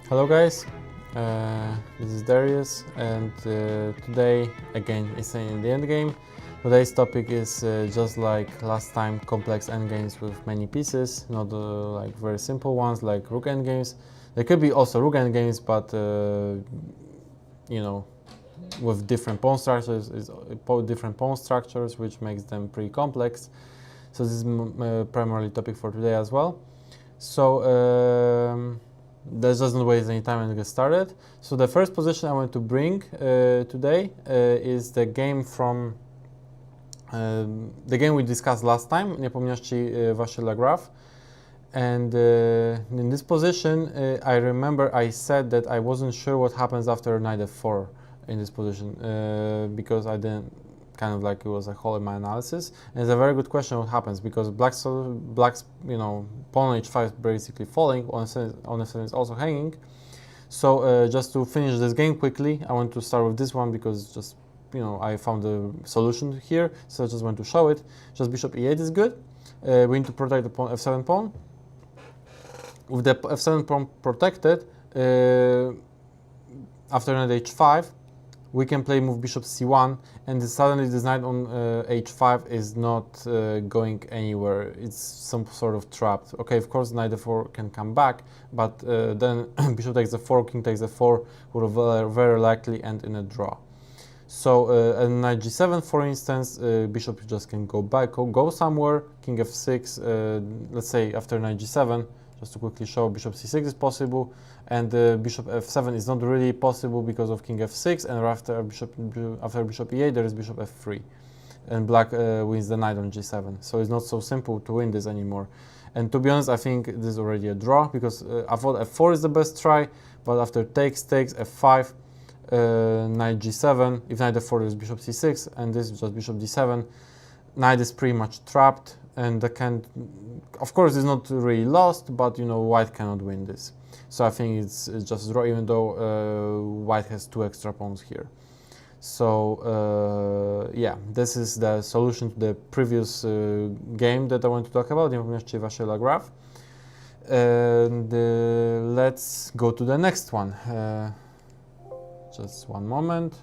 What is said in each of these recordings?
Hello guys, this is Dariusz, and today again it's in the endgame. Today's topic is just like last time, complex endgames with many pieces, not like very simple ones like rook endgames. There could be also rook endgames, but you know, with different pawn structures, which makes them pretty complex. So this is primarily topic for today as well. So let's just not waste any time and get started. So the first position I want to bring today is the game from the game we discussed last time, Nepomniachtchi Vachier-Lagrave. And in this position, I remember I said that I wasn't sure what happens after knight f4 in this position because I didn't kind of like it was a hole in my analysis. And it's a very good question what happens because black's pawn on h5 is basically falling, on f7 is also hanging. So just to finish this game quickly, I want to start with this one because just I found the solution here, so I just want to show it. Just bishop e8 is good. We need to protect the pawn f7 pawn. With the f7 pawn protected, after knight h5, we can play move bishop c1, and suddenly this knight on h5 is not going anywhere. It's some sort of trapped. Okay, of course knight f4 can come back, but then bishop takes f4, king takes f4 will very likely end in a draw. So at knight g7, for instance, bishop just can go back, go somewhere. King f6, let's say after knight g7, just to quickly show, bishop c6 is possible, and bishop f7 is not really possible because of king f6, and after bishop e8 there is bishop f3, and black wins the knight on g7. So it's not so simple to win this anymore. And to be honest, I think this is already a draw because I thought f4 is the best try, but after takes f5, knight g7, if knight f4 there is bishop c6, and this is just bishop d7, knight is pretty much trapped. And of course, it's not really lost, but white cannot win this. So I think it's just a draw, even though white has two extra pawns here. So yeah, this is the solution to the previous game that I want to talk about, Nepomniachtchi Vachier-Lagrave. And let's go to the next one. Just one moment.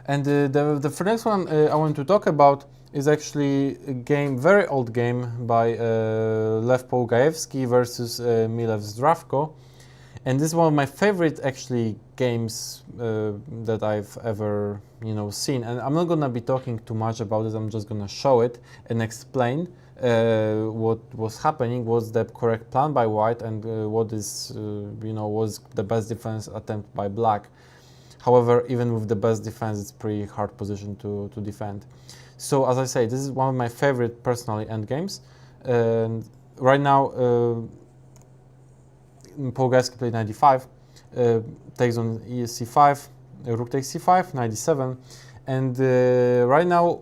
And the next one I want to talk about is actually a game, very old game by Lev Polugaevsky versus Milev Zdravko. And this is one of my favorite actually games that I've ever seen. And I'm not gonna be talking too much about it. I'm just gonna show it and explain what was happening, what's the correct plan by white, and what is was the best defense attempt by black. However, even with the best defense, it's pretty hard position to defend. So as I say, this is one of my favorite personally endgames. And right now, Polugaevsky played knight d5, takes on c5, rook takes c5, knight d7, and right now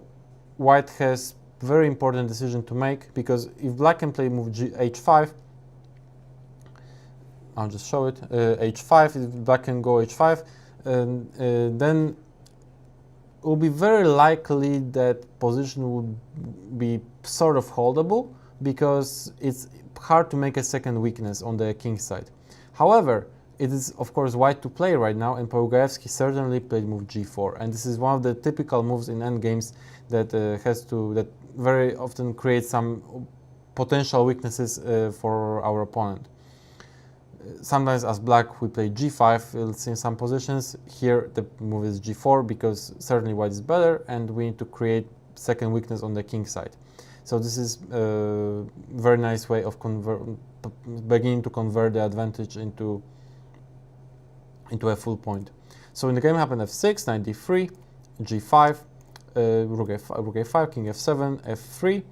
white has very important decision to make, because if black can play move h5, I'll just show it, h5, if black can go h5, then it will be very likely that position would be sort of holdable, because it's hard to make a second weakness on the king side. However, it is of course white to play right now, and Polugaevsky certainly played move g4, and this is one of the typical moves in endgames that that very often creates some potential weaknesses for our opponent. Sometimes as black we play g5, we'll see in some positions. Here the move is g4 because certainly white is better, and we need to create second weakness on the king side. So this is a very nice way of beginning to convert the advantage into a full point. So in the game happened f6, knight d3, g5, rook a5, king f7, f3.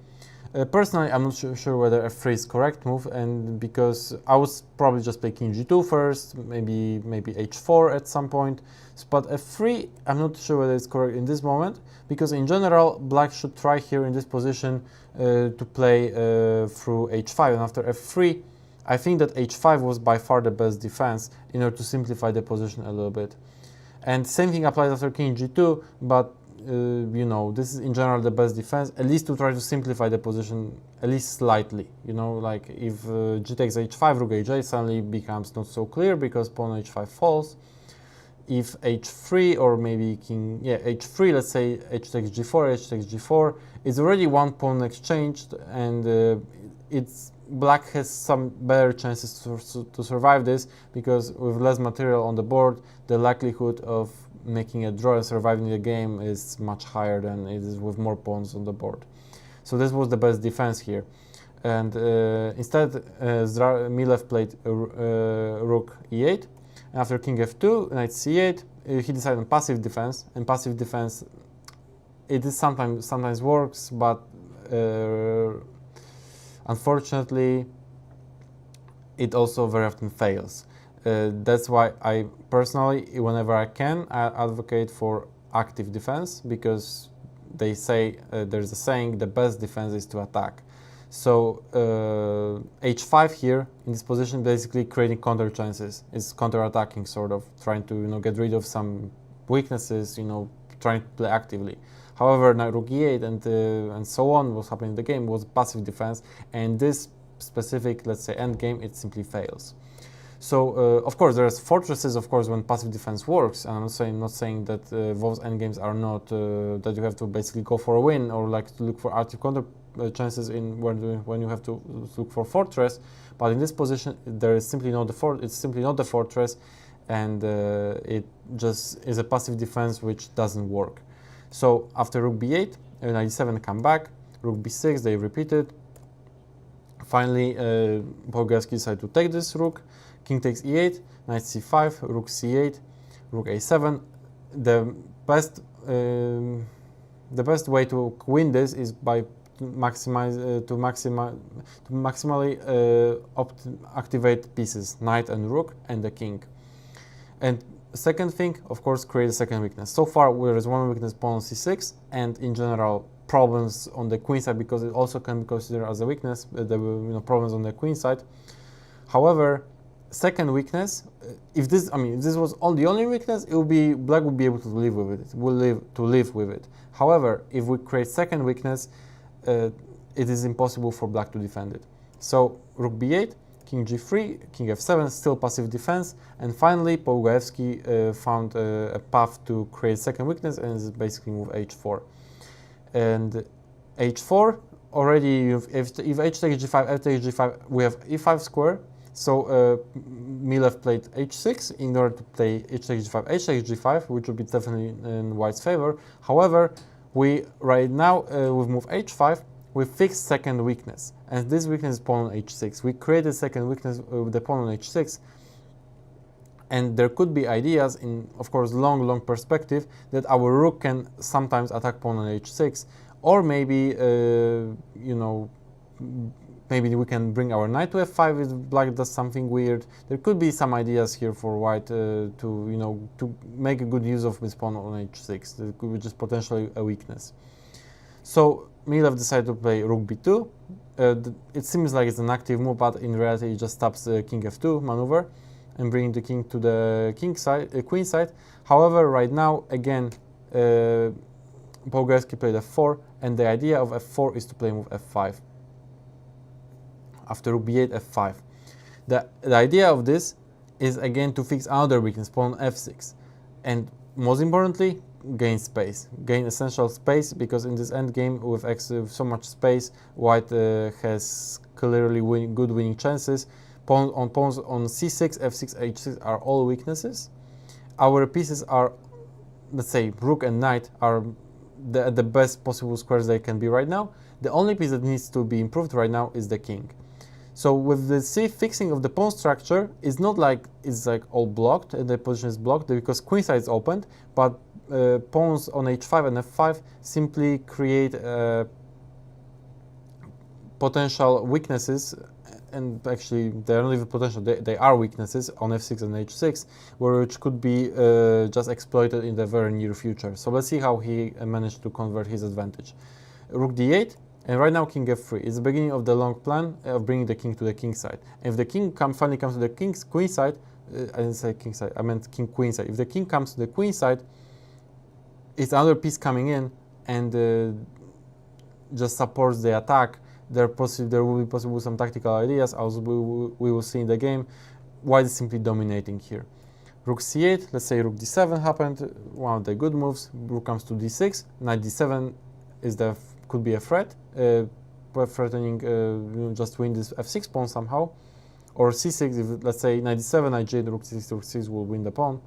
Personally, I'm not sure whether f3 is correct move, and because I would probably just play king g2 first, maybe h4 at some point. But f3, I'm not sure whether it's correct in this moment, because in general, black should try here in this position to play through h5, and after f3, I think that h5 was by far the best defense in order to simplify the position a little bit. And same thing applies after king g2, but you know, this is in general the best defense, at least to try to simplify the position at least slightly. You know, like if g takes h5, rook h8 suddenly becomes not so clear because pawn h5 falls. If h3 or maybe king, yeah, h3, let's say h takes g4, h takes g4, it's already one pawn exchanged, and it's black has some better chances to survive this, because with less material on the board, the likelihood of making a draw and surviving the game is much higher than it is with more pawns on the board. So this was the best defense here. And instead, Milev played rook e8. After king f2, knight c8, he decided on passive defense. And passive defense, it is sometimes works, but unfortunately, it also very often fails. That's why I personally, whenever I can, I advocate for active defense, because they say, there's a saying, the best defense is to attack. So h5 here in this position, basically creating counter chances. It's counter-attacking, sort of trying to, you know, get rid of some weaknesses, you know, trying to play actively. However, now rook e8 and so on, what's happening in the game was passive defense, and this specific, let's say, endgame, it simply fails. So of course there's fortresses, of course, when passive defense works, and I'm not saying that those endgames are not that you have to basically go for a win or like to look for active counter chances in when you have to look for fortress, but in this position there is simply not it's simply not the fortress, and it just is a passive defense which doesn't work. So after rook b8, knight e7 come back, rook b6, they repeat it. Finally, Polugaevsky decided to take this rook. King takes e8, knight c5, rook c8, rook a7. The best way to win this is by maximally activate pieces, knight and rook, and the king. And second thing, of course, create a second weakness. So far, there is one weakness, pawn on c6, and in general, problems on the queen side, because it also can be considered as a weakness. Problems on the queen side. However, second weakness, if this was the only weakness, it would be black would be able to live with it. However, if we create second weakness, it is impossible for black to defend it. So rook b8, king g3, king f7, still passive defense, and finally Polugaevsky found a path to create second weakness, and is basically move h4. And h4 already, if h takes g5, f takes g5, we have e5 square. So Milev played h6 in order to play h takes g5, h takes g5, which would be definitely in white's favor. However, we right now with move h5, we fixed second weakness, and this weakness is pawn on h6. We created second weakness with the pawn on h6, and there could be ideas in, of course, long perspective, that our rook can sometimes attack pawn on h6, or maybe maybe we can bring our knight to f5 if black does something weird. There could be some ideas here for white to make a good use of this pawn on h6. That could be just potentially a weakness. So Milev decided to play rook b2. It seems like it's an active move, but in reality it just stops the king f2 maneuver and bringing the king to the queen side. However, right now, again, Polugaevsky played f4, and the idea of f4 is to play move f5. After rook b8, f5. The idea of this is again to fix another weakness, pawn f6. And most importantly, gain space. Gain essential space, because in this endgame with so much space, white has clearly good winning chances. Pawns on c6, f6, h6 are all weaknesses. Our pieces are, let's say, rook and knight are the best possible squares they can be right now. The only piece that needs to be improved right now is the king. So with the fixing of the pawn structure, it's not like it's like all blocked and the position is blocked, because queen side is opened, but pawns on h5 and f5 simply create potential weaknesses, and actually they're not even potential, they are weaknesses on f6 and h6, which could be just exploited in the very near future. So let's see how he managed to convert his advantage. Rook d8. And right now king f3 is the beginning of the long plan of bringing the king to the king side. And if the king finally comes to the king's queen side, I didn't say king side, I meant king queen side. If the king comes to the queen side, it's another piece coming in and just supports the attack. There will be possible some tactical ideas, as we will see in the game. White is simply dominating here. Rook c8, let's say rook d7 happened, one of the good moves. Rook comes to d6, knight d7 could be a threat, threatening just win this f6 pawn somehow. Or c6, if let's say knight d7, knight g8, rook c6 will win the pawn.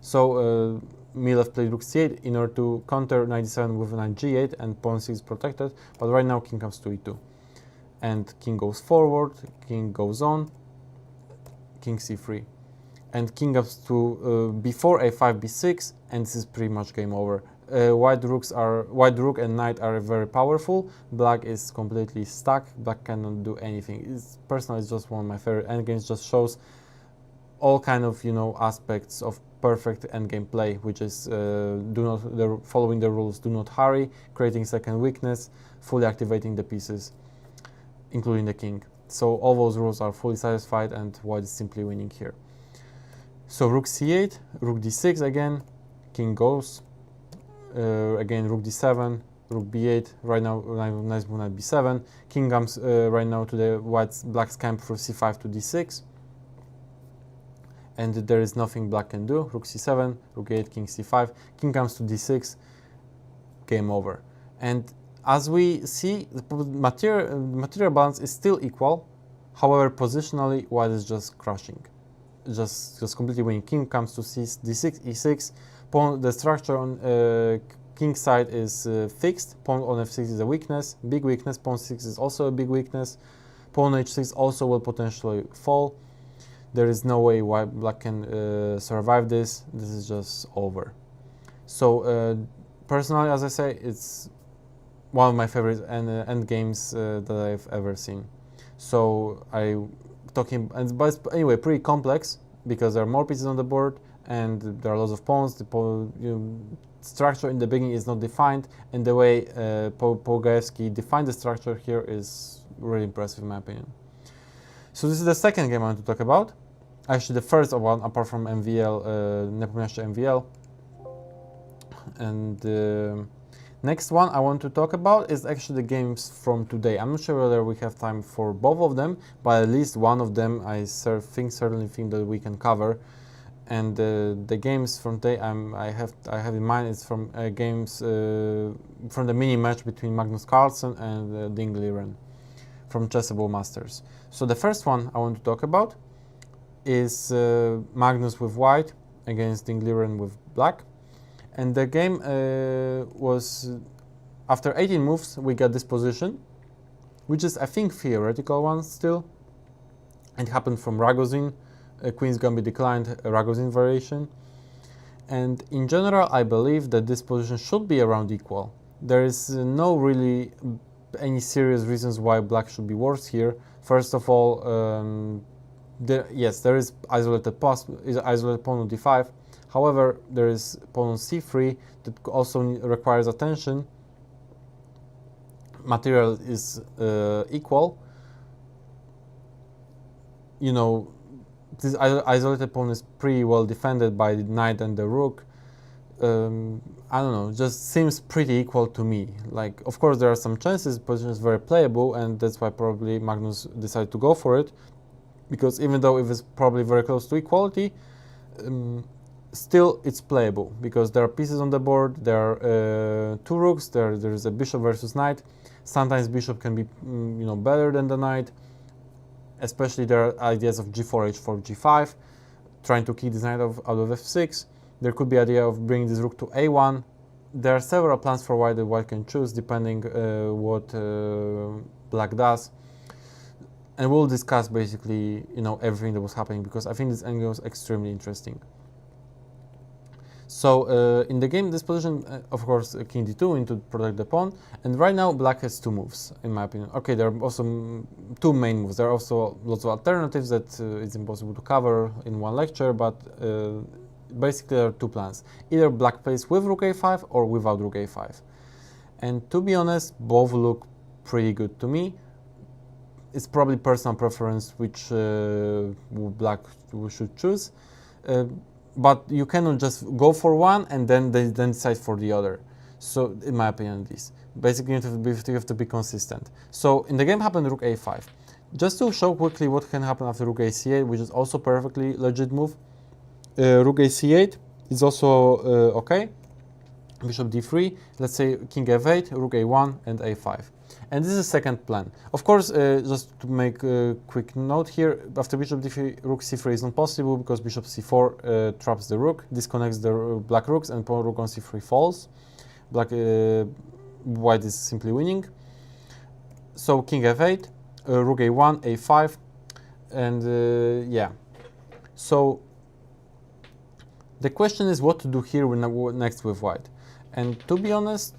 So Milev played rook c8 in order to counter knight d7 with knight g8 and pawn 6 is protected, but right now king comes to e2. And king goes forward, king goes on, king c3. And king comes to before a5, b6, and this is pretty much game over. White rook and knight are very powerful. Black is completely stuck. Black cannot do anything. Personally, it's just one of my favorite endgames. Just shows all kind of aspects of perfect endgame play, which is following the rules. Do not hurry, creating second weakness, fully activating the pieces, including the king. So all those rules are fully satisfied, and white is simply winning here. So rook c8, rook d6 again, king goes, again rook d7, rook b8, right now nice move knight b7, king comes right now to the black's camp for c5 to d6, and there is nothing black can do. Rook c7, rook a8, king c5, king comes to d6, game over. And as we see, the material balance is still equal, however positionally white is just crushing. Just completely winning. King comes to d6, e6. Pawn, the structure on king side is fixed. Pawn on f6 is a weakness, big weakness. Pawn 6 is also a big weakness. Pawn h6 also will potentially fall. There is no way white black can survive this. This is just over. So personally, as I say, it's one of my favorite end games that I've ever seen. So but anyway, pretty complex because there are more pieces on the board and there are lots of pawns. The structure in the beginning is not defined, and the way Polugaevsky defined the structure here is really impressive in my opinion. So this is the second game I want to talk about. Actually, the first one apart from MVL, Nepomniachtchi MVL. And next one I want to talk about is actually the games from today. I'm not sure whether we have time for both of them, but at least one of them I certainly think that we can cover. And the games from today I have in mind is from games from the mini match between Magnus Carlsen and Liren from Chessable Masters. So the first one I want to talk about is Magnus with white against Liren with black. And the game was, after 18 moves, we got this position, which is, I think, theoretical one still. It happened from Ragozin, Queen's Gambit declined, a Ragozin variation. And in general, I believe that this position should be around equal. There is no really any serious reasons why black should be worse here. First of all, there is isolated pawn on d5. However, there is pawn on c3 that also requires attention. Material is equal. This isolated pawn is pretty well defended by the knight and the rook. I don't know, just seems pretty equal to me. Like, of course, there are some chances, the position is very playable, and that's why probably Magnus decided to go for it. Because even though it was probably very close to equality, still it's playable because there are pieces on the board. There are two rooks. There is a bishop versus knight. Sometimes bishop can be better than the knight, especially there are ideas of g4, h4, g5, trying to kick this knight out of f6. There could be idea of bringing this rook to a1. There are several plans for why the white can choose depending what black does. And we'll discuss basically everything that was happening because I think this endgame was extremely interesting. So in the game, this position, of course, king d2 into protect the pawn, and right now black has two moves, in my opinion. Okay, there are also two main moves. There are also lots of alternatives that it's impossible to cover in one lecture, but basically there are two plans. Either black plays with rook a5 or without rook a5. And to be honest, both look pretty good to me. It's probably personal preference which black should choose. but you cannot just go for one and then decide for the other. So in my opinion, this basically you have to be consistent. So in the game happened rook a5. Just to show quickly what can happen after rook a c8, which is also perfectly legit move. Rook a c8 is also okay. Bishop d3, let's say king f8, rook a1 and a5. And this is the second plan. Of course, just to make a quick note here, after bishop d3, rook c3 is not possible because bishop c4 traps the rook, disconnects the black rooks, and pawn rook on c3 falls. White is simply winning. So king f8, rook a1, a5, and yeah. So the question is what to do here next with white. And to be honest,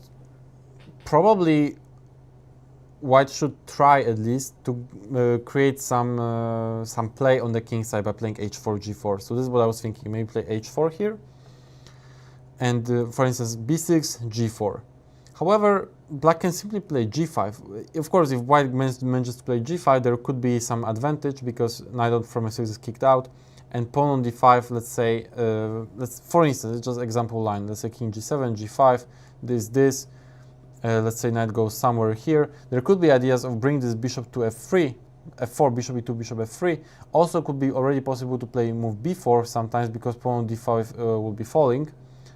probably white should try at least to create some play on the king side by playing h4, g4. So this is what I was thinking. Maybe play h4 here, and for instance b6, g4. However, black can simply play g5. Of course, if white manages to play g5, there could be some advantage because knight from f6 is kicked out, and pawn on d5. Let's say, for instance, it's just example line. Let's say king g7, g5. This. Let's say knight goes somewhere here. There could be ideas of bringing this bishop to f3, f4, bishop e2, bishop f3. Also could be already possible to play move b4 sometimes because pawn on d5 will be falling.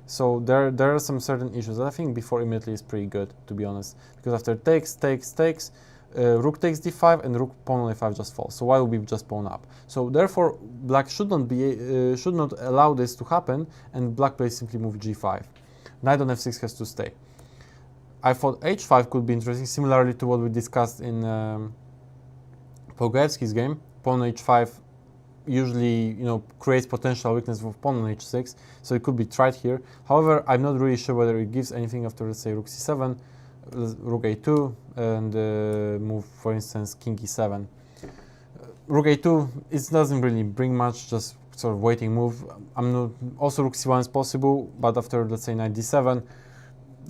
So there are some certain issues. I think b4 immediately is pretty good, to be honest, because after takes, rook takes d5 and rook pawn on a5 just falls. So white will be just pawn up. So therefore, black should not allow this to happen, and black plays simply move g5. Knight on f6 has to stay. I thought h5 could be interesting, similarly to what we discussed in Polugaevsky's game. Pawn h5 usually, creates potential weakness for pawn on h6, so it could be tried here. However, I'm not really sure whether it gives anything after, let's say, rook c7, rook a2, and move, for instance, king e7. Rook a2, it doesn't really bring much, just sort of waiting move. Also rook c1 is possible, but after, let's say, knight d7,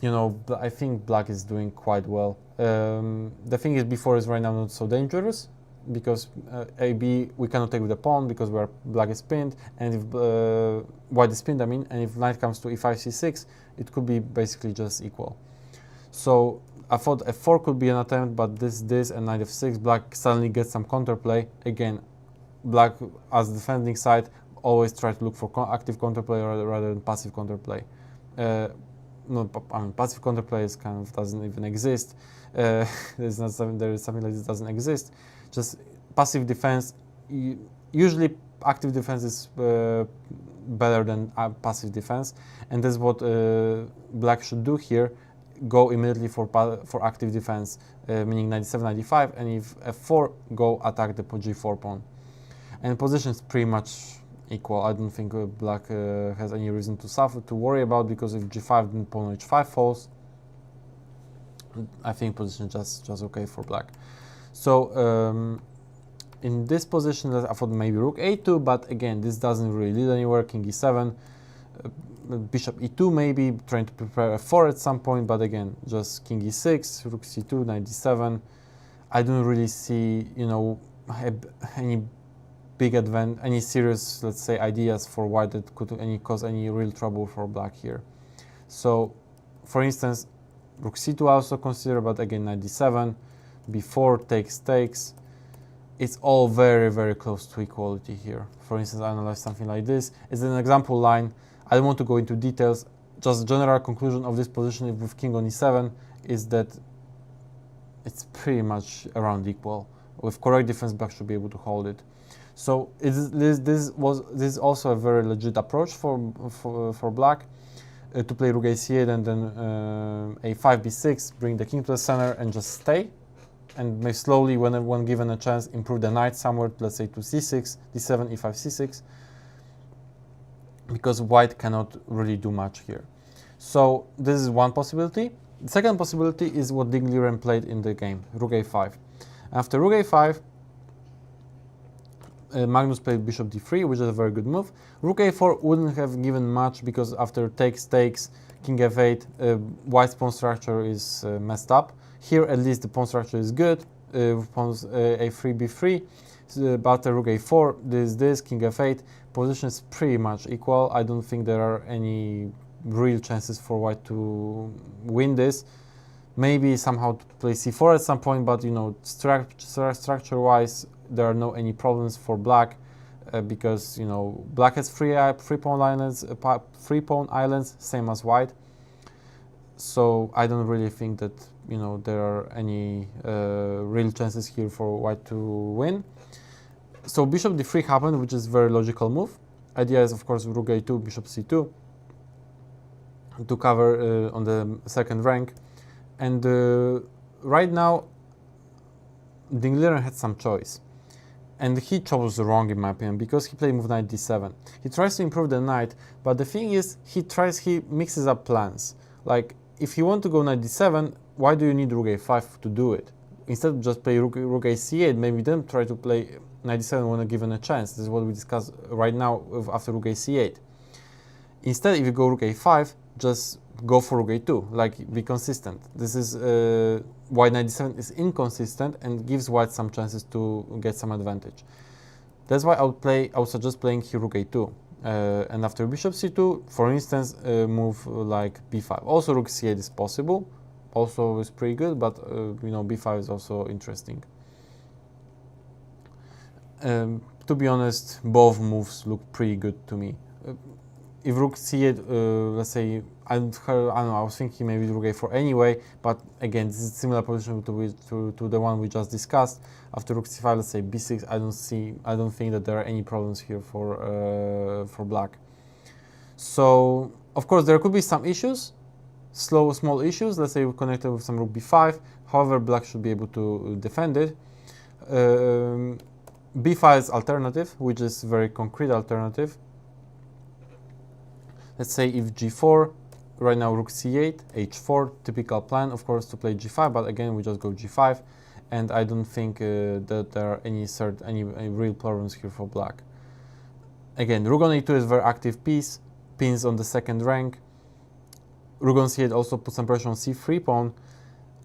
I think black is doing quite well. The thing is, b4 is right now not so dangerous because AB we cannot take with the pawn because black is pinned, and if white is pinned, and if knight comes to e5, c6, it could be basically just equal. So I thought f4 could be an attempt, but this and knight f6, black suddenly gets some counterplay. Again, black as defending side always try to look for active counterplay rather than passive counterplay. Passive counterplay is doesn't even exist. There is something like this doesn't exist. Just passive defense. Usually, active defense is better than passive defense, and that's what black should do here. Go immediately for active defense, meaning knight d7, knight d5, and if f4, go attack the g4 pawn. And position is pretty much equal. I don't think black has any reason to worry about, because if g5 then pawn h5 falls, I think position just okay for black. So in this position, I thought maybe rook a2, but again, this doesn't really lead anywhere. King e7, bishop e2 maybe, trying to prepare f4 at some point, but again, just king e6, rook c2, knight d7. I don't really see, any big any serious, let's say, ideas for white that could cause any real trouble for black here. So, for instance, rook c2 also consider, but again, knight d7, b4 takes. It's all very, very close to equality here. For instance, I analyze something like this. It's an example line. I don't want to go into details. Just general conclusion of this position with king on e7 is that it's pretty much around equal. With correct defense, black should be able to hold it. So this is also a very legit approach for black to play rook a8 and then a5, b6, bring the king to the center and just stay, and may slowly, when given a chance, improve the knight somewhere, let's say to c6, d7, e5, c6, because white cannot really do much here. So this is one possibility. The second possibility is what Liren played in the game, rook a5. After rook a5, Magnus played bishop d3, which is a very good move. Rook a4 wouldn't have given much, because after takes, king f8, white's pawn structure is messed up. Here, at least, the pawn structure is good. Pawns a3, b3, after rook a4, this king f8, position is pretty much equal. I don't think there are any real chances for white to win this. Maybe somehow to play c4 at some point, but you know, structure-wise, there are no any problems for black because you know black has free pawn islands, same as white. So I don't really think that you know there are any real chances here for white to win. So bishop d3 happened, which is a very logical move. Idea is of course rook a2, bishop c2 to cover on the second rank. And right now, Liren had some choice. And he chose wrong in my opinion, because he played move knight d7. He tries to improve the knight, but the thing is, he mixes up plans. Like, if you want to go knight d7, why do you need rook a5 to do it? Instead of just play rook a c8, maybe then try to play knight d7 when given a chance. This is what we discussed right now after rook a c8. Instead, if you go rook a5, just go for rook a2, like be consistent. This is why knight d7 is inconsistent and gives white some chances to get some advantage. That's why I would suggest playing here rook a2. And after bishop c2, for instance, move like b5. Also rook c8 is possible, also is pretty good, but you know, b5 is also interesting. To be honest, both moves look pretty good to me. If rook c8, let's say, I don't know, I was thinking maybe rook a4 anyway, but again, this is a similar position to the one we just discussed. After rook c5, let's say b6, I don't think that there are any problems here for black. So, of course, there could be some issues, small issues, let's say we connected with some rook b5, however, black should be able to defend it. b5 is alternative, which is very concrete alternative. Let's say if g4, right now rook c8, h4, typical plan, of course, to play g5, but again, we just go g5, and I don't think that there are any real problems here for black. Again, rook on a2 is a very active piece, pins on the second rank. Rook on c8 also puts some pressure on c3 pawn.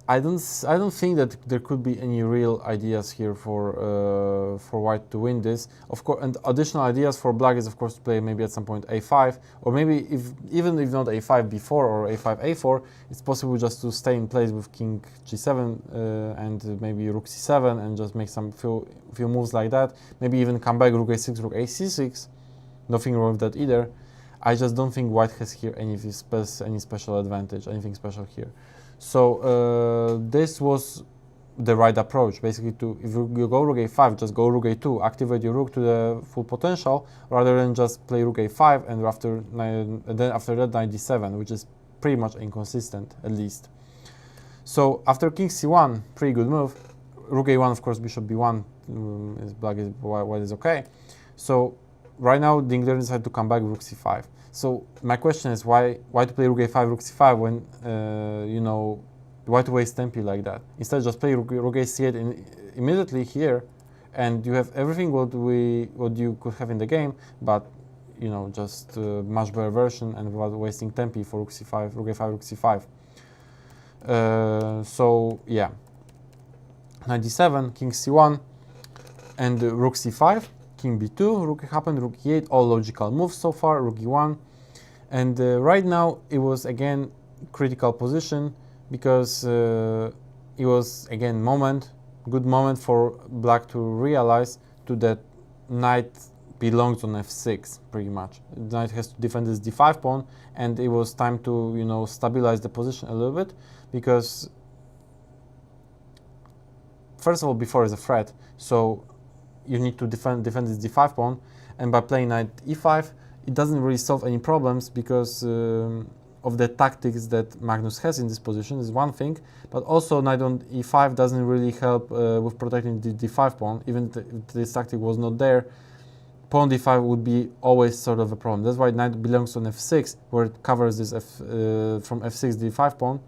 I don't think that there could be any real ideas here for white to win this. Of course, and additional ideas for black is of course to play maybe at some point a5, or maybe even if not a5 b4 or a5 a4, it's possible just to stay in place with king g7 and maybe rook c7 and just make some few moves like that. Maybe even come back rook a6, rook a6. Nothing wrong with that either. I just don't think white has here any special advantage, anything special here. So this was the right approach, basically. If you go rook a5, just go rook a2, activate your rook to the full potential, rather than just play rook a5 and then after that knight d7, which is pretty much inconsistent, at least. So after king c1, pretty good move. Rook a1, of course, bishop b1 white is okay. So right now, Liren decided to come back with rook c5. So my question is, why to play rook a5, rook c5 when you know, why to waste tempi like that? Instead, just play rook a8 immediately here, and you have everything what you could have in the game, but you know, just much better version and without wasting tempi for rook c5, rook a5, rook c5. So yeah, knight d7, king c1, and rook c5. King b2, rook happened, rook e8, all logical moves so far, rook e1. And right now it was again critical position because it was again good moment for black to realize that knight belongs on f6 pretty much. The knight has to defend this d5 pawn, and it was time to, you know, stabilize the position a little bit, because first of all, b4 is a threat, so you need to defend this d5 pawn, and by playing knight e5, it doesn't really solve any problems because of the tactics that Magnus has in this position is one thing, but also knight on e5 doesn't really help with protecting the d5 pawn. Even if this tactic was not there, pawn d5 would be always sort of a problem. That's why knight belongs on f6, where it covers this from f6 d5 pawn,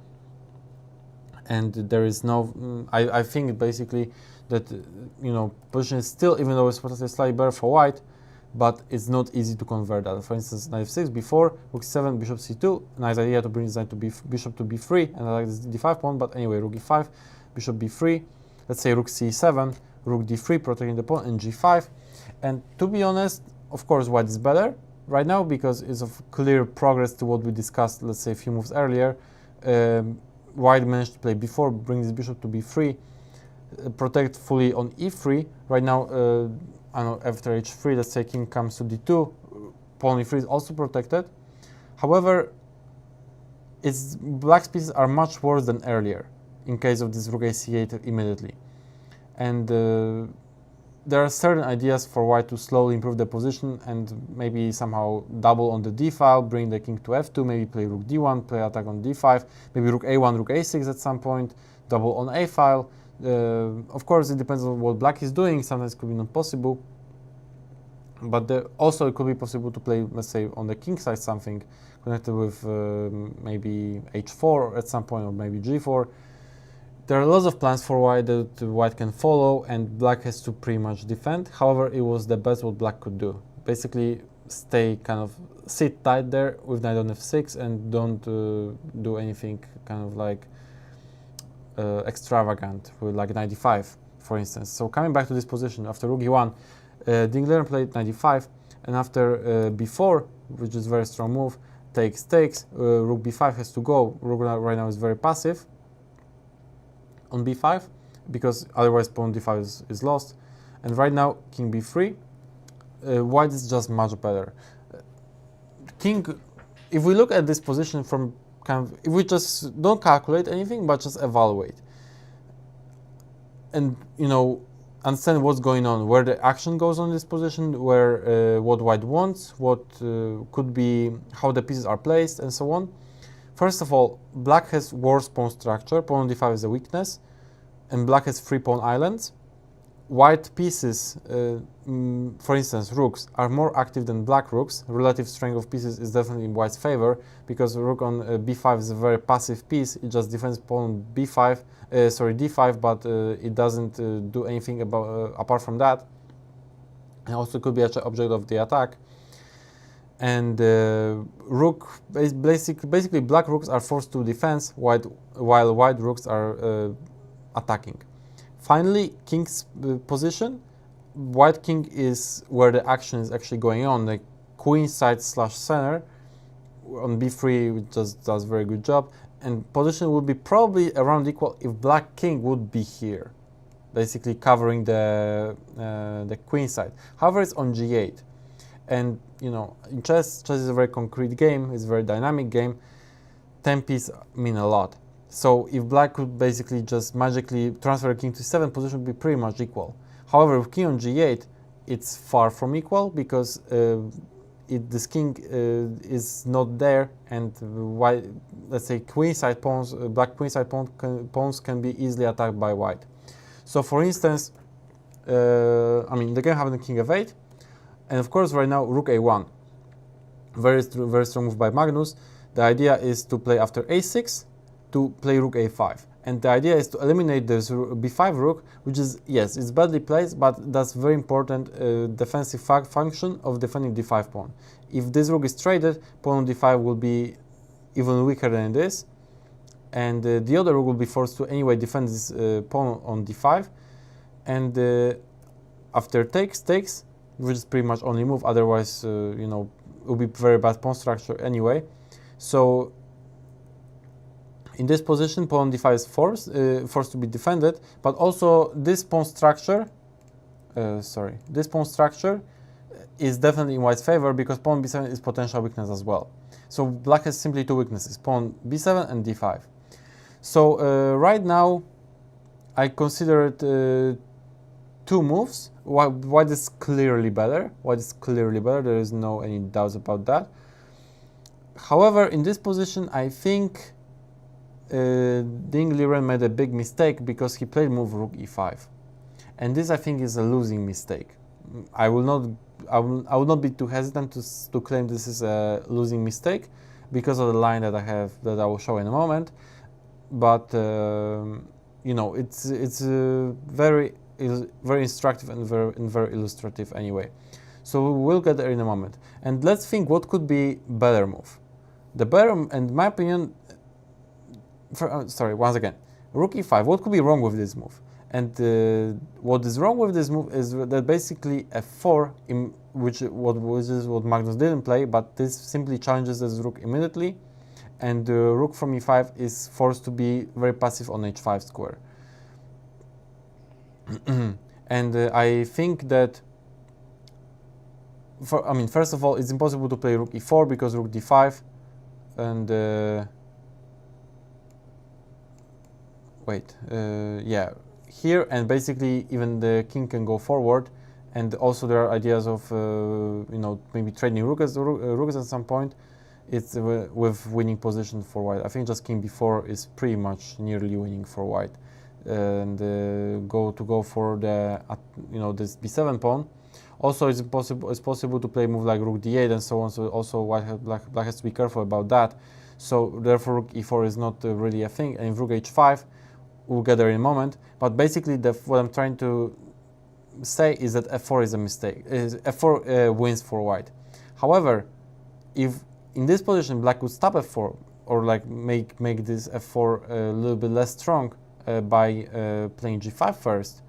and there is no. I think basically that you know, position is still, even though it's slightly better for white, but it's not easy to convert that. For instance, knight f6 before, rook c7, bishop c2. Nice idea to bring this knight to bishop to b3, and I like this d5 pawn. But anyway, rook e5, bishop b3. Let's say rook c7, rook d3 protecting the pawn, and g5. And to be honest, of course, white is better right now because it's of clear progress to what we discussed, let's say, a few moves earlier. White managed to play b4, bring this bishop to b3, protect fully on e3. Right now, I know after h3, let's say king comes to d2, pawn e3 is also protected. However, black's pieces are much worse than earlier in case of this rook a c8 immediately. And there are certain ideas for white to slowly improve the position and maybe somehow double on the d file, bring the king to f2, maybe play rook d1, play attack on d5, maybe rook a1, rook a6 at some point, double on a file. Of course, it depends on what black is doing. Sometimes it could be not possible. But also it could be possible to play, let's say, on the king side something connected with maybe h4 at some point, or maybe g4. There are lots of plans for white that white can follow, and black has to pretty much defend. However, it was the best what black could do. Basically, sit tight there with knight on f6 and don't do anything kind of like extravagant with like knight d5, for instance. So coming back to this position, after rook e1, Liren played knight d5, and after b4, which is a very strong move, takes, rook b5 has to go. Rook right now is very passive on b5, because otherwise pawn d5 is lost. And right now, king b3, white is just much better. King, if we look at this position from if we just don't calculate anything, but just evaluate, and, you know, understand what's going on, where the action goes on this position, where what white wants, what could be, how the pieces are placed, and so on. First of all, black has worse pawn structure. Pawn on d5 is a weakness, and black has 3 pawn islands. White pieces, for instance, rooks, are more active than black rooks. Relative strength of pieces is definitely in white's favor, because rook on b5 is a very passive piece. It just defends pawn on b5, d5, but it doesn't do anything about apart from that. And also could be an object of the attack. And rook, basically black rooks are forced to defense, while white rooks are attacking. Finally, king's position. White king is where the action is actually going on, the queen side / center. On b3, it just does a very good job. And position would be probably around equal if black king would be here, basically covering the queen side. However, it's on g8. And, you know, in chess is a very concrete game, it's a very dynamic game. 10 pieces mean a lot. So if black could basically just magically transfer king to 7, position would be pretty much equal. However, with king on g8, it's far from equal, because this king is not there, and white, let's say, queenside pawns, black queenside pawns can be easily attacked by white. So for instance, I mean, the game having king f8, and of course right now rook a1, very strong move by Magnus. The idea is to play after a6, to play rook a5, and the idea is to eliminate this b5 rook, which is, yes, it's badly placed, but that's very important defensive function of defending d5 pawn. If this rook is traded, pawn on d5 will be even weaker than it is, and the other rook will be forced to anyway defend this pawn on d5, and after takes, which is pretty much only move, otherwise you know, it will be very bad pawn structure anyway. So in this position, pawn on d5 is forced to be defended, but also this pawn structure, this pawn structure is definitely in white's favor, because pawn b7 is potential weakness as well. So black has simply 2 weaknesses, pawn b7 and d5. So right now, I consider it 2 moves. White is clearly better. There is no any doubts about that. However, in this position, I think Liren made a big mistake, because he played move rook e5, and this, I think, is a losing mistake. I will not be too hesitant to claim this is a losing mistake, because of the line that I will show in a moment. But you know, it's very instructive and very illustrative anyway. So we'll get there in a moment. And let's think what could be better move. The better, in my opinion, once again, rook e5. What could be wrong with this move? And what is wrong with this move is that basically f4, which is what Magnus didn't play, but this simply challenges this rook immediately, and the rook from e5 is forced to be very passive on h5 square. And I think that, first of all, it's impossible to play rook e4 because rook d5, and yeah, here, and basically even the king can go forward, and also there are ideas of maybe trading rooks at some point. It's with winning position for white. I think just king b4 is pretty much nearly winning for white, and go for the this b7 pawn. Also, it's possible to play a move like rook d8 and so on. So also black has to be careful about that. So therefore rook e4 is not really a thing, and rook h5. We'll get there in a moment, but basically what I'm trying to say is that f4 is a mistake. F4 wins for white. However, if in this position black would stop f4 or like make this f4 a little bit less strong by playing g5 first,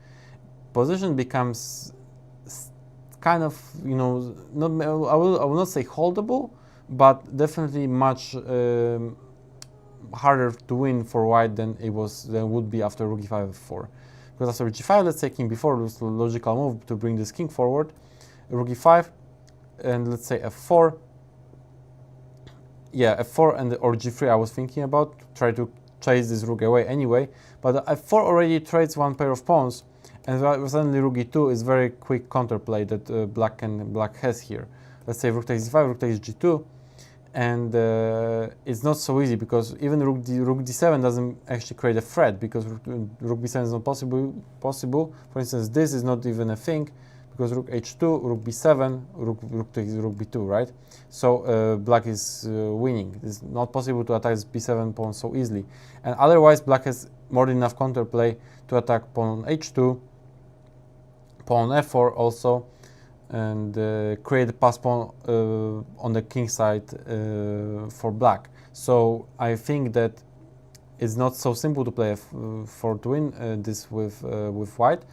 position becomes kind of not I will not say holdable, but definitely much harder to win for white than would be after rook e5 f4. Because after g5, let's say king b4 was the logical move to bring this king forward. Rook e5, and let's say f4. Yeah, f4 or g3 I was thinking about, try to chase this rook away anyway. But f4 already trades one pair of pawns, and suddenly rook e2 is very quick counterplay that black has here. Let's say rook takes d5, rook takes g2. And it's not so easy because even rook d7 doesn't actually create a threat, because rook b7 is not possible. For instance, this is not even a thing because rook h2, rook b7, rook takes rook b2, right? So black is winning. It's not possible to attack this b7 pawn so easily. And otherwise, black has more than enough counterplay to attack pawn h2, pawn f4 also, and create a pass pawn on the king side for black. So I think that it's not so simple to play f4 to win this with white.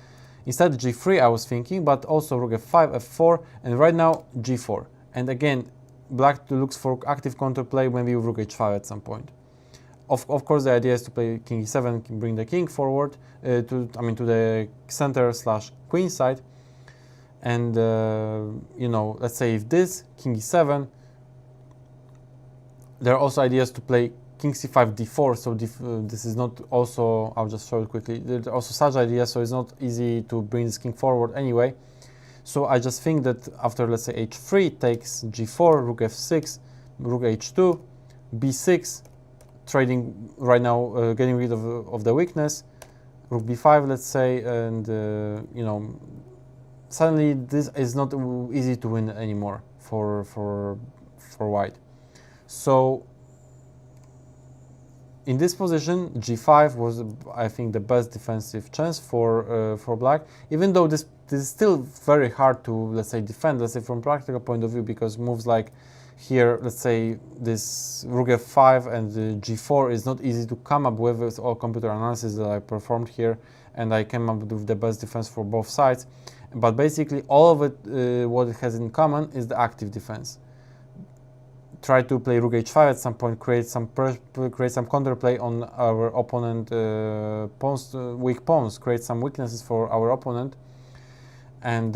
Instead g3 I was thinking, but also rook f5, f4, and right now g4. And again, black looks for active counterplay, maybe with rook h5 at some point. Of course, the idea is to play king e7, bring the king forward to the center / queen side. And let's say if this king e7, there are also ideas to play king c5 d4. So this is not also, I'll just show it quickly. There are also such ideas, so it's not easy to bring this king forward anyway. So I just think that after, let's say, h3 takes g4, rook f6, rook h2, b6, trading right now, getting rid of the weakness, rook b5, let's say, and suddenly this is not easy to win anymore for white. So in this position, g5 was, I think, the best defensive chance for black, even though this is still very hard to, let's say, defend, let's say, from practical point of view, because moves like here, let's say, this rook f5 and the g4 is not easy to come up with all computer analysis that I performed here, and I came up with the best defense for both sides. But basically, all of it, what it has in common is the active defense. Try to play rook h5 at some point, create some counterplay on our opponent weak pawns, create some weaknesses for our opponent, and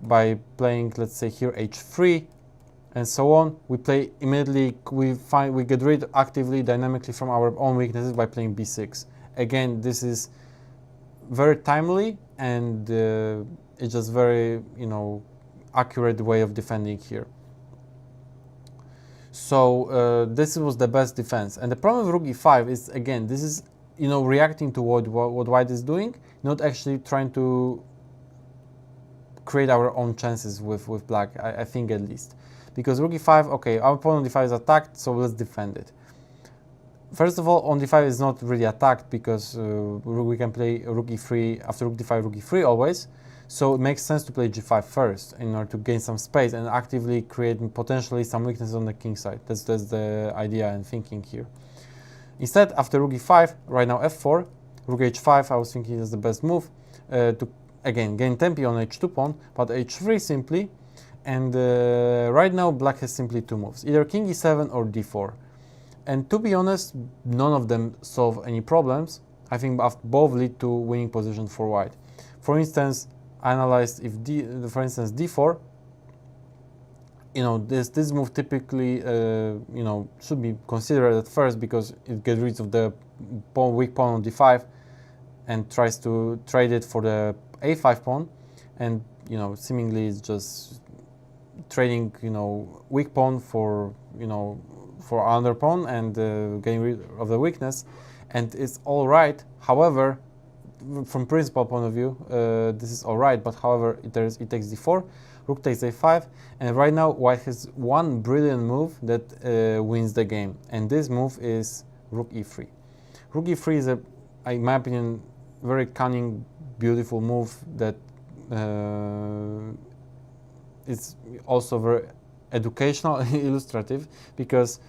by playing, let's say, here h3 and so on, we play immediately. We get rid actively, dynamically from our own weaknesses by playing b6. Again, this is very timely, and it's just very accurate way of defending here. So this was the best defense. And the problem with rook e5 is, again, this is reacting to what white is doing, not actually trying to create our own chances with black, I think, at least. Because rook e5, okay, our pawn on d5 is attacked, so let's defend it. First of all, on d5 is not really attacked because we can play rook e3 after rook d5, rook e3 always. So it makes sense to play g5 first in order to gain some space and actively create potentially some weaknesses on the king side. That's the idea and thinking here. Instead, after rook e5, right now f4, Rook h5, I was thinking is the best move to again gain tempi on h2 pawn, but h3 simply, and right now black has simply two moves, either king e7 or d4. And to be honest, none of them solve any problems. I think both lead to winning position for white. For instance, I analyzed if for instance d4, you know, this move typically you know, should be considered at first because it gets rid of the weak pawn on d5 and tries to trade it for the a5 pawn, and you know, seemingly it's just trading, you know, weak pawn for, you know, for another pawn and getting rid of the weakness, and it's all right. However, from principal point of view, this is all right, but however, it takes d4, rook takes a5, and right now white has one brilliant move that wins the game, and this move is rook e3. Rook e3 is, in my opinion, very cunning, beautiful move that is also very educational, illustrative, because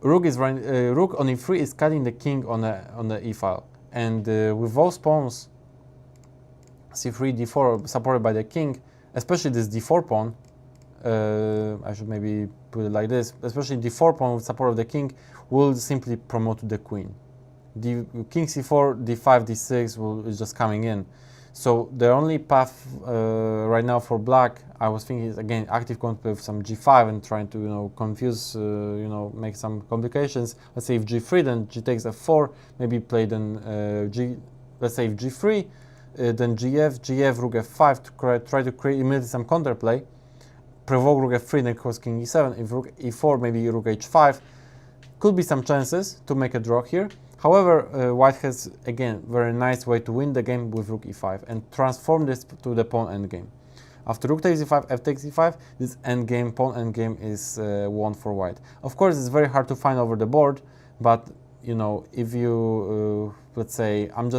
rook on e3 is cutting the king on the e file, and with those pawns, c3, d4, supported by the king, especially this d4 pawn, I should maybe put it like this, especially d4 pawn with support of the king will simply promote to the queen. King c4, d5, d6 is just coming in. So the only path right now for black, I was thinking, is again active counterplay with some g5 and trying to, you know, confuse, you know, make some complications. Let's say if g3, then g takes f4, maybe play then let's say if g3, then gf, rook f5 to try to create immediately some counterplay, provoke rook f3, then cross king e7. If rook e4, maybe rook h5, could be some chances to make a draw here. However, white has, again, very nice way to win the game with rook e5 and transform this to the pawn endgame. After rook takes e5, f takes e5, this endgame, pawn endgame is won for white. Of course, it's very hard to find over the board, but, you know, if you, let's say, I'm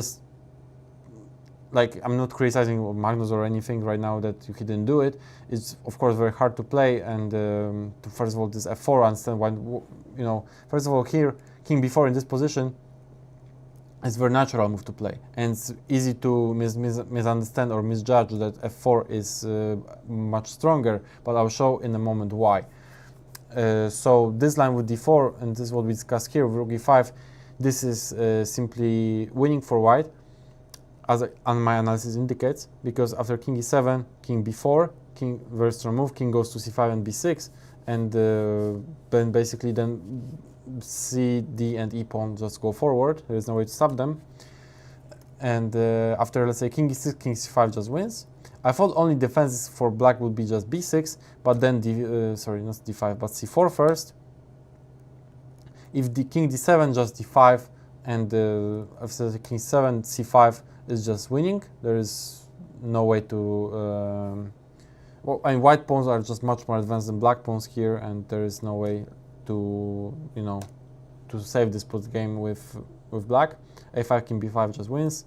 not criticizing Magnus or anything right now that he didn't do it. It's, of course, very hard to play, and to, first of all, this f4, understand why, you know, first of all, here, king b4 in this position, it's a very natural move to play, and it's easy to misunderstand or misjudge that f4 is much stronger, but I'll show in a moment why. So this line with d4, and this is what we discussed here with rook e5, this is simply winning for white, as my analysis indicates, because after king e7, king b4, king, very strong move, king goes to c5 and b6, and then basically then c, d, and e pawn just go forward. There is no way to stop them. And after, let's say, king e6, king c5 just wins. I thought only defenses for black would be just b6, but then sorry, not d5, but c4 first. If the king d7, just d5, and after the king 7, c5 is just winning. There is no way to. Well, I mean, white pawns are just much more advanced than black pawns here, and there is no way to, you know, to save this game with black. a5, king b5 just wins.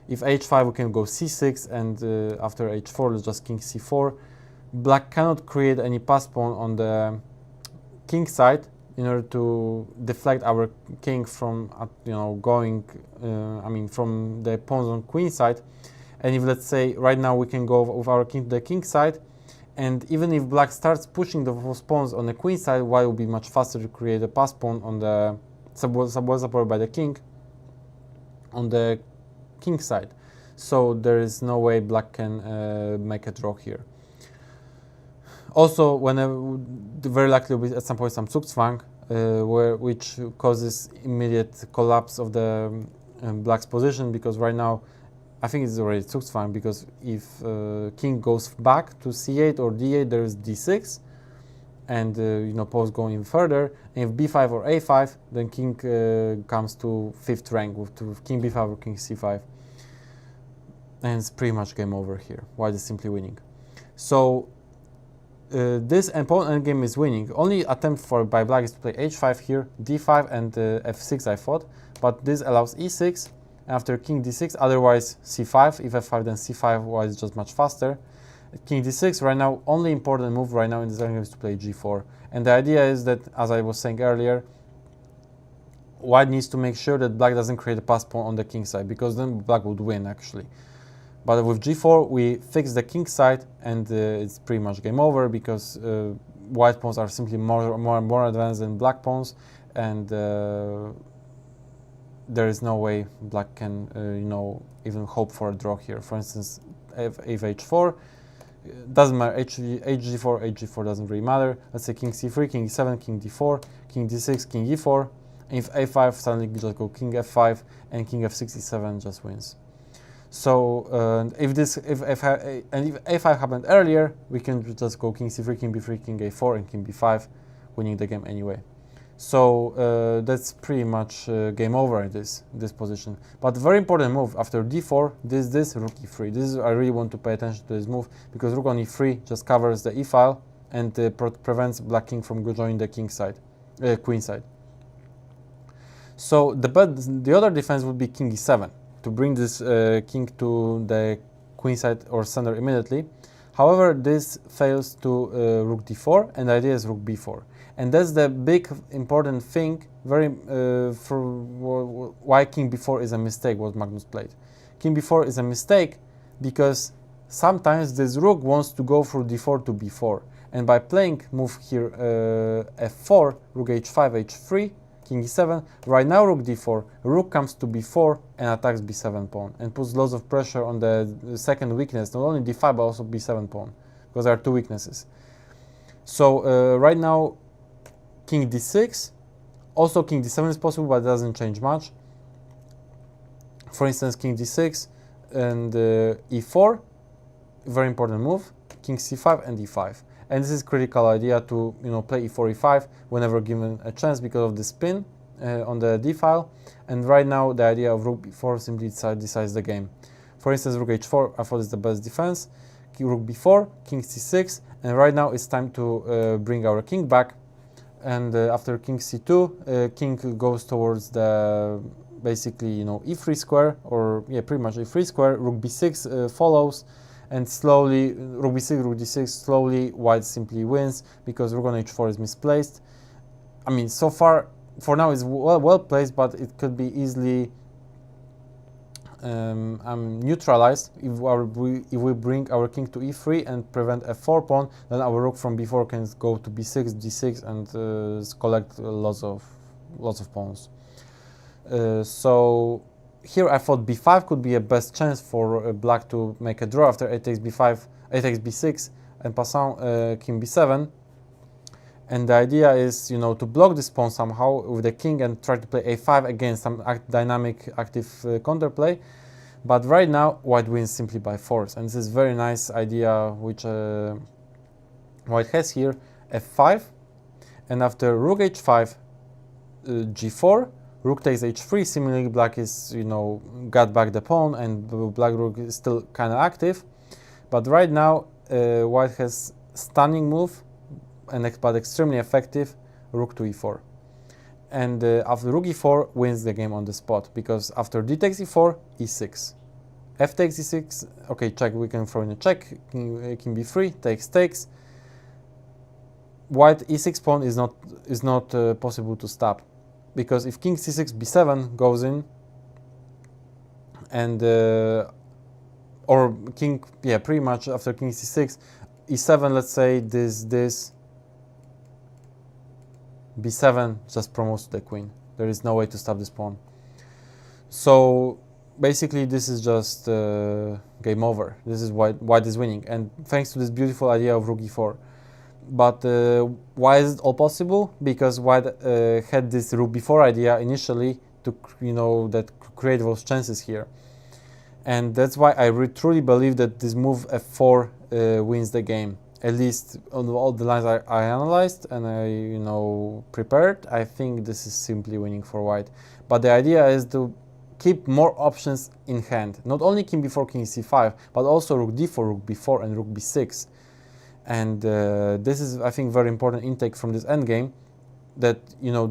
If h5, we can go c6, and after h4, it's just king c4. Black cannot create any pass pawn on the king side in order to deflect our king from, you know, going, I mean, from the pawns on queen side. And if, let's say, right now we can go with our king to the king side, and even if black starts pushing those pawns on the queen side, white will be much faster to create a pass pawn on the supported by the king on the king side. So there is no way black can make a draw here. Also, whenever very likely will be at some point some Zugzwang, which causes immediate collapse of the black's position, because right now I think it's already Zugzwang, because if king goes back to c8 or d8, there is d6, and you know, pawns going even further. And if b5 or a5, then king comes to 5th rank with king b5 or king c5, and it's pretty much game over here. White is simply winning. So this pawn endgame is winning. Only attempt by black is to play h5 here, d5 and f6 I thought, but this allows e6 after king d6, otherwise c5, if f5 then c5, white is just much faster. King d6, right now, only important move right now in this endgame is to play g4. And the idea is that, as I was saying earlier, white needs to make sure that black doesn't create a pass pawn on the king side, because then black would win actually. But with g4 we fix the king side, and it's pretty much game over, because white pawns are simply more advanced than black pawns, and there is no way black can even hope for a draw here. For instance, if h4 doesn't matter, hg4 doesn't really matter. Let's say king c3, king e7, king d4, king d6, king e4. And if a5, suddenly just go king f5, and king f6, e7 just wins. So if a5 happened earlier, we can just go king c3, king b3, king a4, and king b5, winning the game anyway. So that's pretty much game over in this position. But very important move after d4, this rook e3. I really want to pay attention to this move, because rook on e3 just covers the e-file and prevents black king from joining the king side, queen side. So the other defense would be king e7, to bring this king to the queen side or center immediately. However, this fails to rook d4, and the idea is rook b4. And that's the big important thing, for why king b4 is a mistake, what Magnus played. King b4 is a mistake because sometimes this rook wants to go through d4 to b4. And by playing move here f4, rook h5, h3, king e7, right now rook d4, rook comes to b4 and attacks b7 pawn, and puts lots of pressure on the second weakness, not only d5 but also b7 pawn, because there are two weaknesses. So right now king d6, also king d7 is possible, but it doesn't change much. For instance, king d6 and e4, very important move, king c5 and e5. And this is critical idea to play e4, e5 whenever given a chance, because of the spin on the d file. And right now the idea of rook b4 simply decides the game. For instance, rook h4 I thought is the best defense. Rook b4, king c6, and right now it's time to bring our king back. And after king c2, king goes towards the basically e3 square, or pretty much e3 square. Rook b6 follows. And slowly, rook b6, rook d6, slowly white simply wins, because rook on h4 is misplaced. I mean, so far, for now, it's well placed, but it could be easily neutralized if we bring our king to e3 and prevent f4 pawn. Then our rook from b4 can go to b6, d6, and collect lots of pawns. So here I thought b5 could be a best chance for black to make a draw after a takes b5, a takes b6, and passant king b7. And the idea is, to block this pawn somehow with the king and try to play a5 against some dynamic, active counterplay. But right now, white wins simply by force. And this is very nice idea which white has here, f5. And after rook h5, g4, rook takes h3. Similarly, black is, got back the pawn, and black rook is still kind of active. But right now, white has stunning move, but extremely effective, rook to e4. And after rook e4 wins the game on the spot, because after d takes e4, e6. F takes e6, okay, check, we can throw in a check, king b3, takes. White e6 pawn is not possible to stop, because if king c6, b7 goes in, and or king, pretty much after king c6, e7, let's say this, b7 just promotes to the queen. There is no way to stop this pawn. So basically this is just game over. This is why white is winning, and thanks to this beautiful idea of rook e4. But why is it all possible? Because white had this rook b4 idea initially to that create those chances here. And that's why I truly believe that this move f4 wins the game. At least on all the lines I analyzed and I prepared, I think this is simply winning for white. But the idea is to keep more options in hand. Not only king b4, king c5, but also rook d4, rook b4, and rook b6. And this is, I think, very important intake from this endgame, that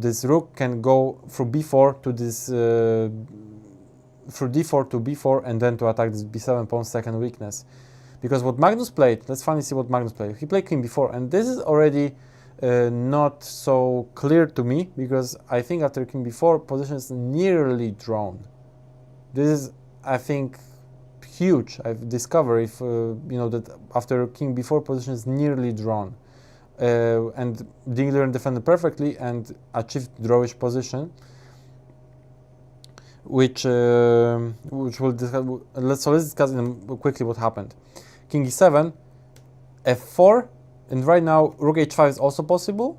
this rook can go through b4 to this through d4 to b4, and then to attack this b7 pawn's second weakness. Because what Magnus played, let's finally see what Magnus played. He played king b4, and this is already not so clear to me, because I think after king b4, position is nearly drawn. This is, I think, huge. I've discovered if that after king b4, position is nearly drawn, and Liren defended perfectly and achieved drawish position, which we'll discuss. Let's discuss quickly what happened. King e7, f4, and right now rook h5 is also possible.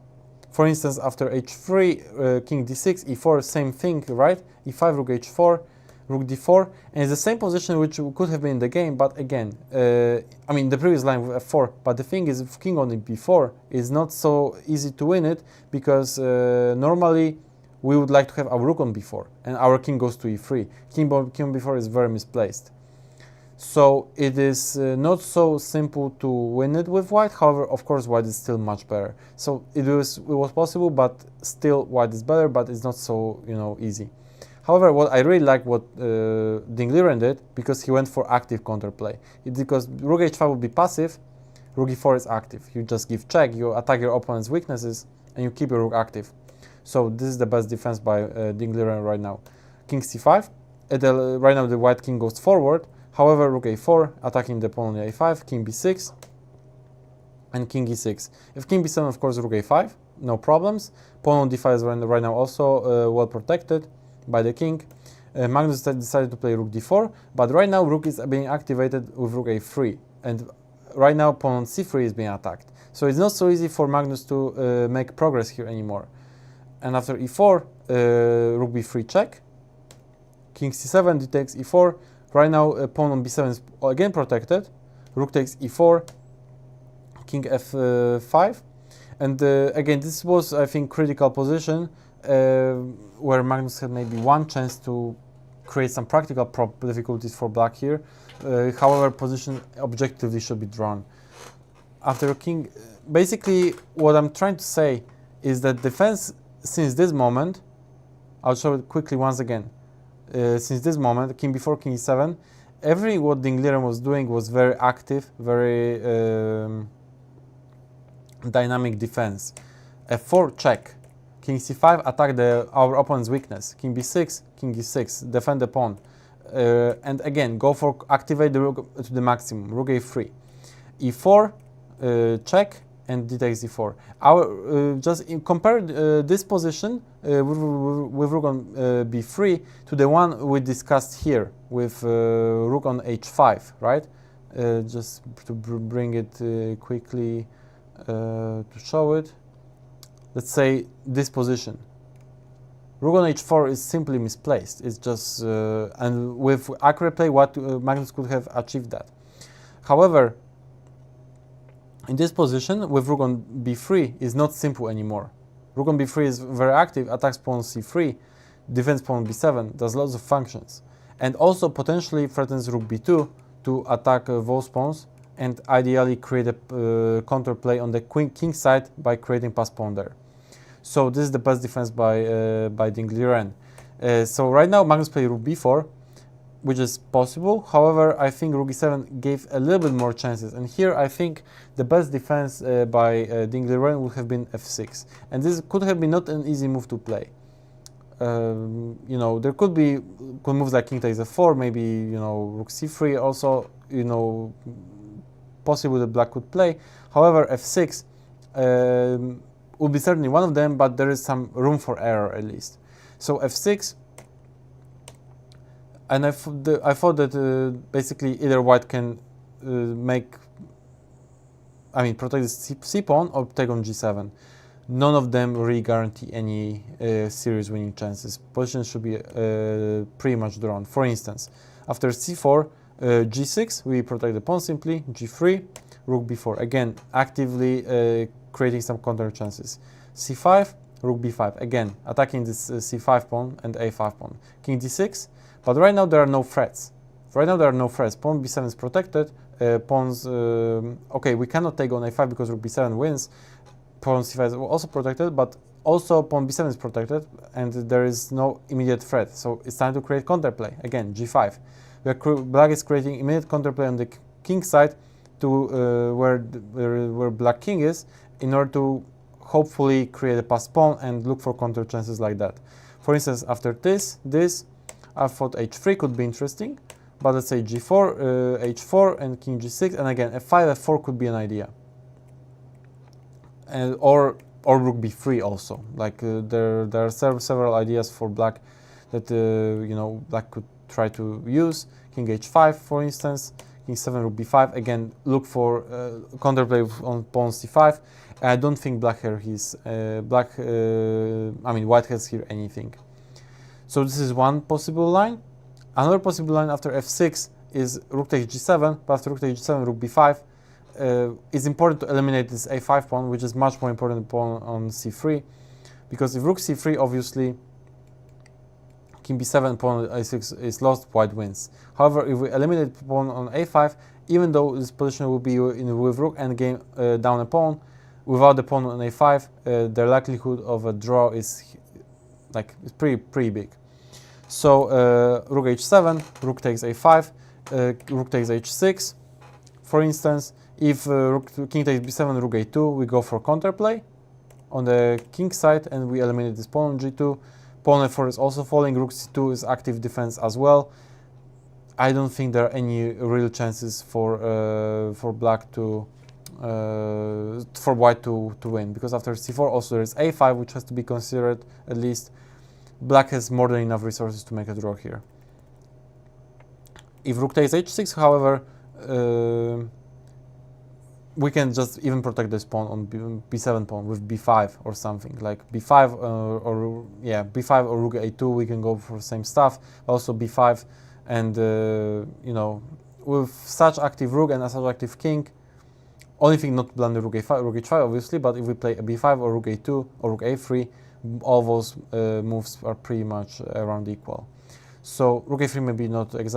For instance, after h3, king d6, e4, same thing, right? e5, rook h4, rook d4, and it's the same position which could have been in the game, but again, I mean the previous line with f4, but the thing is, if king on b4 is not so easy to win it, because normally we would like to have our rook on b4, and our king goes to e3. King on b4 is very misplaced. So it is not so simple to win it with white. However, of course, white is still much better. So it was possible, but still white is better, but it's not so easy. However, what I really like what Liren did, because he went for active counterplay. Because rook h5 would be passive, rook e4 is active. You just give check, you attack your opponent's weaknesses, and you keep your rook active. So this is the best defense by Liren right now. King c5. Right now the white king goes forward. However, rook a4, attacking the opponent on a5, king b6, and king e6. If king b7, of course, rook a5, no problems. Pawn on d5 is right now also well protected by the king. Magnus decided to play rook d4, but right now rook is being activated with rook a3, and right now pawn on c3 is being attacked. So it's not so easy for Magnus to make progress here anymore. And after e4, rook b3 check, king c7, d takes e4. Right now, pawn on b7 is again protected. Rook takes e4, king f5, and again, this was, I think, critical position where Magnus had maybe one chance to create some practical difficulties for black here. However, position objectively should be drawn. After king, basically, what I'm trying to say is that defense since this moment, I'll show it quickly once again. Since this moment, king b4, king e7, what Liren was doing was very active, very dynamic defense. f4 check, king c5 attack our opponent's weakness, king b6, king e6, defend the pawn, and again go for activate the rook to the maximum, rook a3, e4 check, and d takes d4. Compare this position with rook on b3 to the one we discussed here with rook on h5, right? Just to bring it quickly to show it. Let's say this position. Rook on h4 is simply misplaced. It's just and with accurate play, what Magnus could have achieved that. However, in this position, with rook on b3 is not simple anymore. Rook on b3 is very active, attacks pawn c3, defends pawn b7, does lots of functions, and also potentially threatens rook b2 to attack those pawns, and ideally create a counterplay on the king side by creating pass pawn there. So this is the best defense by Liren. So right now Magnus plays rook b4, which is possible. However, I think rook e7 gave a little bit more chances, and here I think the best defense by Liren would have been f6, and this could have been not an easy move to play. There could be good moves like king takes f4, maybe rook c3 also possible that black could play. However, f6 would be certainly one of them, but there is some room for error at least. So f6. And I thought that basically either white can protect the c pawn or take on g7. None of them really guarantee any serious winning chances. Position should be pretty much drawn. For instance, after c4, g6, we protect the pawn simply, g3, rook b4. Again, actively creating some counter chances. c5, rook b5. Again, attacking this c5 pawn and a5 pawn. King d6. But right now there are no threats. Pawn b7 is protected. Pawns. Okay, we cannot take on a5 because rook b7 wins. Pawn c5 is also protected, but also pawn b7 is protected, and there is no immediate threat. So it's time to create counterplay. Again, g5. Black is creating immediate counterplay on the king side to where black king is, in order to hopefully create a passed pawn and look for counter chances like that. For instance, after this, I thought h3 could be interesting, but let's say g4, h4, and king g6, and again f5, f4 could be an idea, and or rook b3 also. Like there are several ideas for black that you know, black could try to use. King h5, for instance, king 7, rook b5. Again, look for counterplay on pawn c5. I don't think white has here anything. So this is one possible line. Another possible line after f6 is rook takes g7, but after rook takes g7, rook b5. It's important to eliminate this a5 pawn, which is much more important pawn on c3, because if rook c3, obviously king b7, pawn on a6 is lost, white wins. However, if we eliminate pawn on a5, even though this position will be with rook endgame down a pawn, without the pawn on a5, the likelihood of a draw is pretty big. So rook h7, rook takes a5, rook takes h6. For instance, if king takes b7, rook a2, we go for counterplay on the king side, and we eliminate this pawn on g2. Pawn f4 is also falling. Rook c2 is active defense as well. I don't think there are any real chances for black to for white to win, because after c4 also there is a5, which has to be considered at least. Black has more than enough resources to make a draw here. If rook takes h6, however, we can just even protect this pawn on b7 pawn with b5 or something like b5 or b5 or rook a2. We can go for the same stuff. Also b5, and you know, with such active rook and such active king, only thing not to blunder rook a5, rook h5 obviously. But if we play a b5 or rook a2 or rook a3, all those moves are pretty much around equal. So rook a3 maybe not is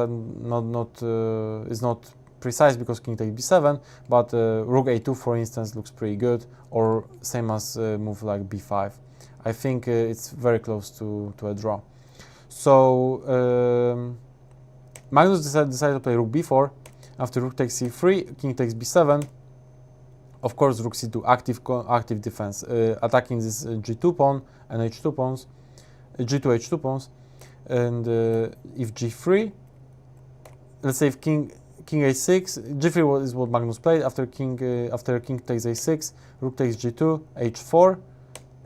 not precise because king takes b7, but rook a2, for instance, looks pretty good, or same as move like b5. I think it's very close to a draw. So Magnus decided to play rook b4. After rook takes c3, king takes b7. Of course, rook c2, active defense, attacking this g2 pawn and h2 pawns, g2, h2 pawns. And if g3, let's say if king a6, g3 is what Magnus played. After king takes a6, rook takes g2, h4,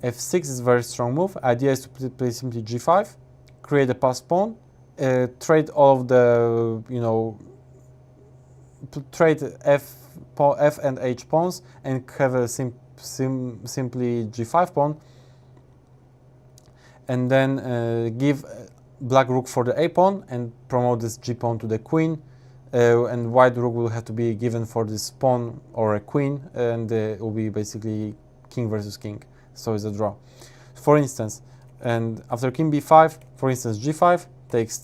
f6 is a very strong move. Idea is to play simply g5, create a passed pawn, trade all of the, you know, trade f and h pawns, and have a simply g5 pawn, and then give black rook for the a pawn and promote this g pawn to the queen, and white rook will have to be given for this pawn or a queen, and it will be basically king versus king, so it's a draw. For instance, and after king b5, for instance, g5 takes,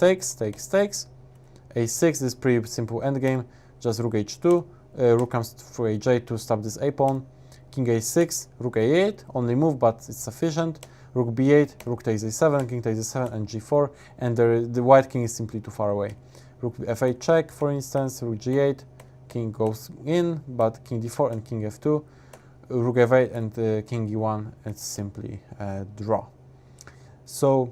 a6 is pretty simple endgame, just rook h2, rook comes through aj to stop this a pawn, king a6, rook a8, only move but it's sufficient, rook b8, rook takes a7, king takes a7, and g4, and the white king is simply too far away. Rook f8 check, for instance, rook g8, king goes in, but king d4 and king f2, rook f8 and king e1, it's simply a draw. So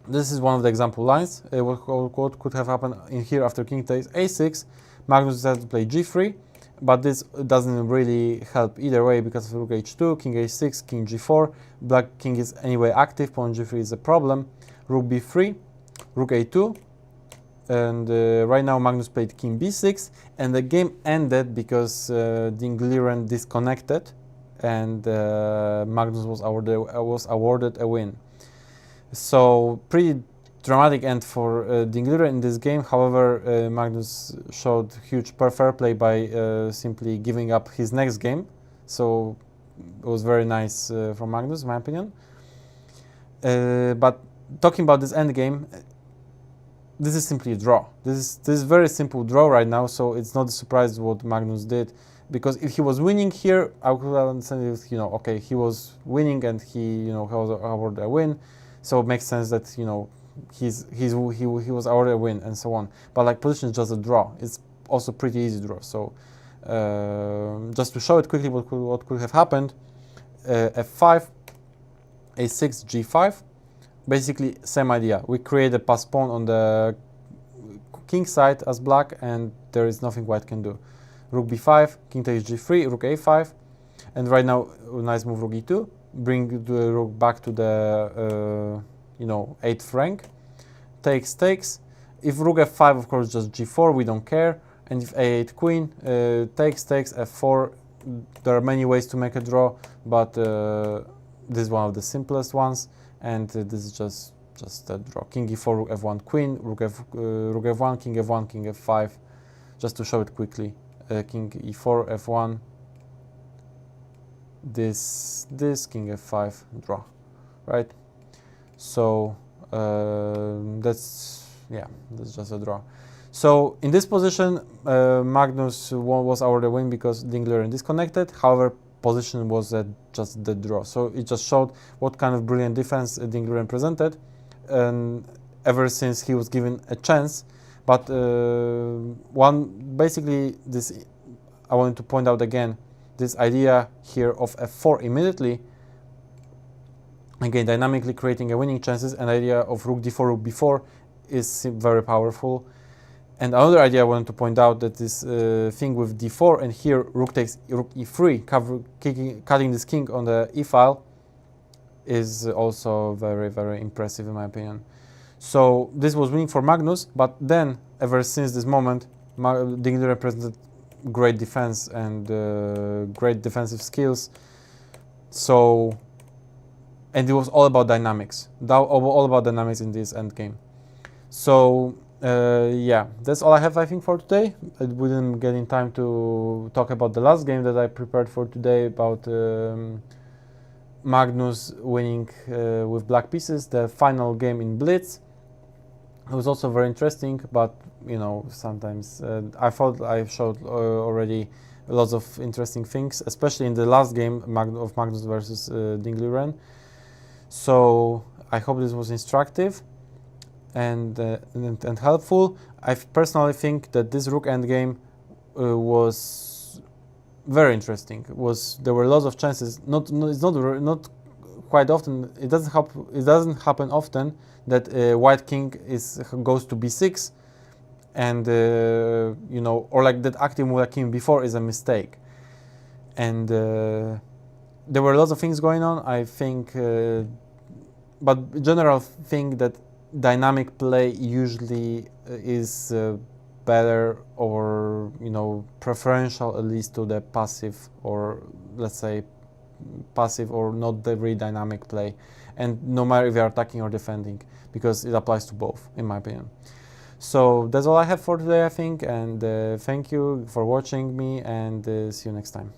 this is one of the example lines. What could have happened in here after king takes a6. Magnus decided to play g3, but this doesn't really help either way because of rook h2, king a6, king g4. Black king is anyway active, pawn g3 is a problem. Rook b3, rook a2, and right now Magnus played king b6, and the game ended because Liren disconnected, and Magnus was awarded a win. So pretty dramatic end for Liren in this game. However, Magnus showed huge fair play by simply giving up his next game. So it was very nice from Magnus, in my opinion. But talking about this end game, this is simply a draw. This is very simple draw right now. So it's not a surprise what Magnus did, because if he was winning here, I could understand if, you know, okay, he was winning and he, you know, he was awarded a win. So it makes sense that, you know, he was awarded a win and so on. But like position is just a draw. It's also pretty easy draw. So just to show it quickly what could have happened, f5, a6, g5. Basically, same idea. We create a pass pawn on the king side as black, and there is nothing white can do. Rook b5, king takes g3, rook a5, and right now, nice move, rook e2. Bring the rook back to the, 8th rank. Takes. If rook f5, of course, just g4, we don't care. And if a8 queen, takes, f4. There are many ways to make a draw, but this is one of the simplest ones, and this is just a draw. King e4, rook f1, queen, rook f1, king f1, king f5, just to show it quickly. King e4, f1, this, king f5, draw, right? So that's just a draw. So in this position, Magnus was our win because Liren disconnected. However, position was just the draw. So it just showed what kind of brilliant defense Liren presented, and ever since he was given a chance. But this I wanted to point out again, this idea here of f4 immediately, again dynamically creating a winning chances, and idea of rook d4, rook b4 is very powerful. And another idea I wanted to point out, that this thing with d4 and here rook takes rook e3, cutting this king on the e file, is also very, very impressive in my opinion. So this was winning for Magnus, but then ever since this moment, Liren represented great defense and great defensive skills. So, and it was all about dynamics, all about dynamics in this endgame. So yeah, that's all I have, I think, for today. I didn't get in time to talk about the last game that I prepared for today, about Magnus winning with black pieces, the final game in Blitz. It was also very interesting, but sometimes I thought I showed already lots of interesting things, especially in the last game of Magnus versus Liren. So I hope this was instructive and helpful. I personally think that this rook endgame was very interesting. There were lots of chances. It's not quite often. It doesn't happen often that white king goes to b6, and or like that active move like king before is a mistake. And there were lots of things going on, I think, but general thing that dynamic play usually is better, or preferential at least, to the passive, or let's say passive or not very dynamic play, and no matter if you are attacking or defending, because it applies to both, in my opinion. So that's all I have for today, I think, and thank you for watching me, and see you next time.